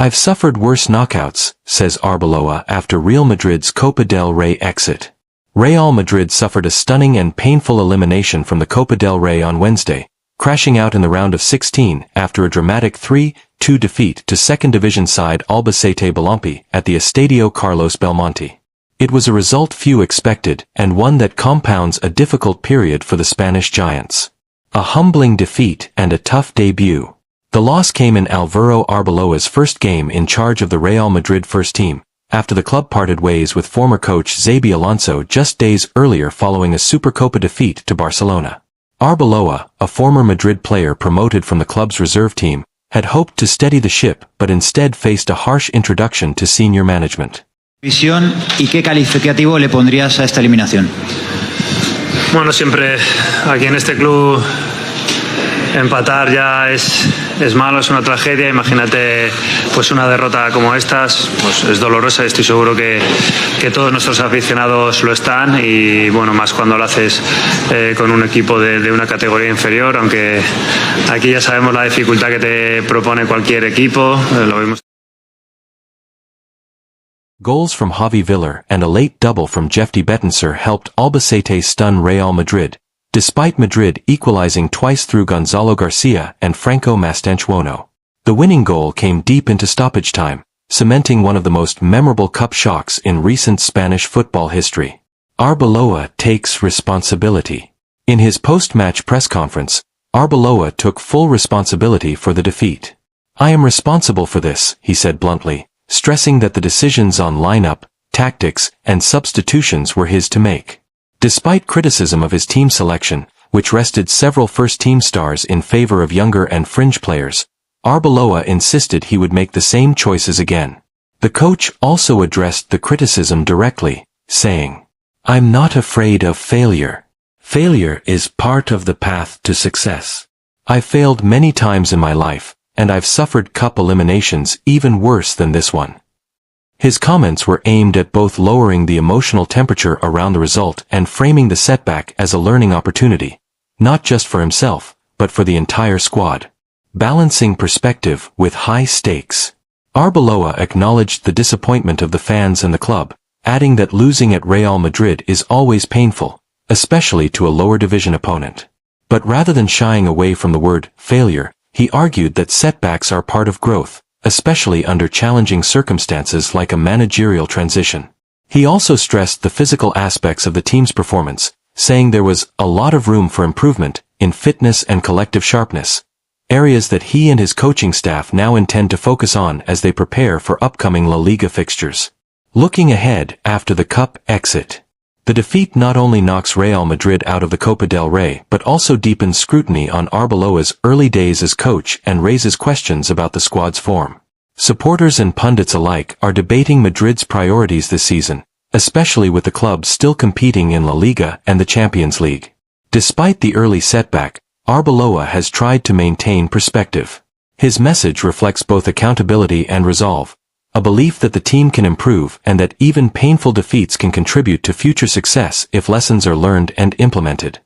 "I've suffered worse knockouts," says Arbeloa after Real Madrid's Copa del Rey exit. Real Madrid suffered a stunning and painful elimination from the Copa del Rey on Wednesday, crashing out in the round of 16 after a dramatic 3-2 defeat to second division side Albacete Balompi at the Estadio Carlos Belmonte. It was a result few expected, and one that compounds a difficult period for the Spanish giants. A humbling defeat and a tough debut. The loss came in Álvaro Arbeloa's first game in charge of the Real Madrid first team, after the club parted ways with former coach Xabi Alonso just days earlier following a Supercopa defeat to Barcelona. Arbeloa, a former Madrid player promoted from the club's reserve team, had hoped to steady the ship but instead faced a harsh introduction to senior management. Visión y qué calificativo le pondrías a esta eliminación. Bueno, siempre aquí en este club empatar ya es malo, es una tragedia. Imagínate pues una derrota como estas, pues es dolorosa. Estoy seguro que todos nuestros aficionados lo están, y bueno, más cuando lo haces con un equipo de una categoría inferior, aunque aquí ya sabemos la dificultad que te propone cualquier equipo, lo vimos. Goals from Javi Villar and a late double from Jefty Betancer helped Albacete stun Real Madrid, despite Madrid equalizing twice through Gonzalo Garcia and Franco Mastantuono. The winning goal came deep into stoppage time, cementing one of the most memorable cup shocks in recent Spanish football history. Arbeloa takes responsibility. In his post-match press conference, Arbeloa took full responsibility for the defeat. "I am responsible for this," he said bluntly, stressing that the decisions on lineup, tactics, and substitutions were his to make. Despite criticism of his team selection, which rested several first-team stars in favor of younger and fringe players, Arbeloa insisted he would make the same choices again. The coach also addressed the criticism directly, saying, "I'm not afraid of failure. Failure is part of the path to success. I've failed many times in my life, and I've suffered cup eliminations even worse than this one." His comments were aimed at both lowering the emotional temperature around the result and framing the setback as a learning opportunity, not just for himself, but for the entire squad. Balancing perspective with high stakes. Arbeloa acknowledged the disappointment of the fans and the club, adding that losing at Real Madrid is always painful, especially to a lower division opponent. But rather than shying away from the word failure, he argued that setbacks are part of growth, especially under challenging circumstances like a managerial transition. He also stressed the physical aspects of the team's performance, saying there was a lot of room for improvement in fitness and collective sharpness, areas that he and his coaching staff now intend to focus on as they prepare for upcoming La Liga fixtures. Looking ahead after the cup exit. The defeat not only knocks Real Madrid out of the Copa del Rey but also deepens scrutiny on Arbeloa's early days as coach and raises questions about the squad's form. Supporters and pundits alike are debating Madrid's priorities this season, especially with the club still competing in La Liga and the Champions League. Despite the early setback, Arbeloa has tried to maintain perspective. His message reflects both accountability and resolve, a belief that the team can improve and that even painful defeats can contribute to future success if lessons are learned and implemented.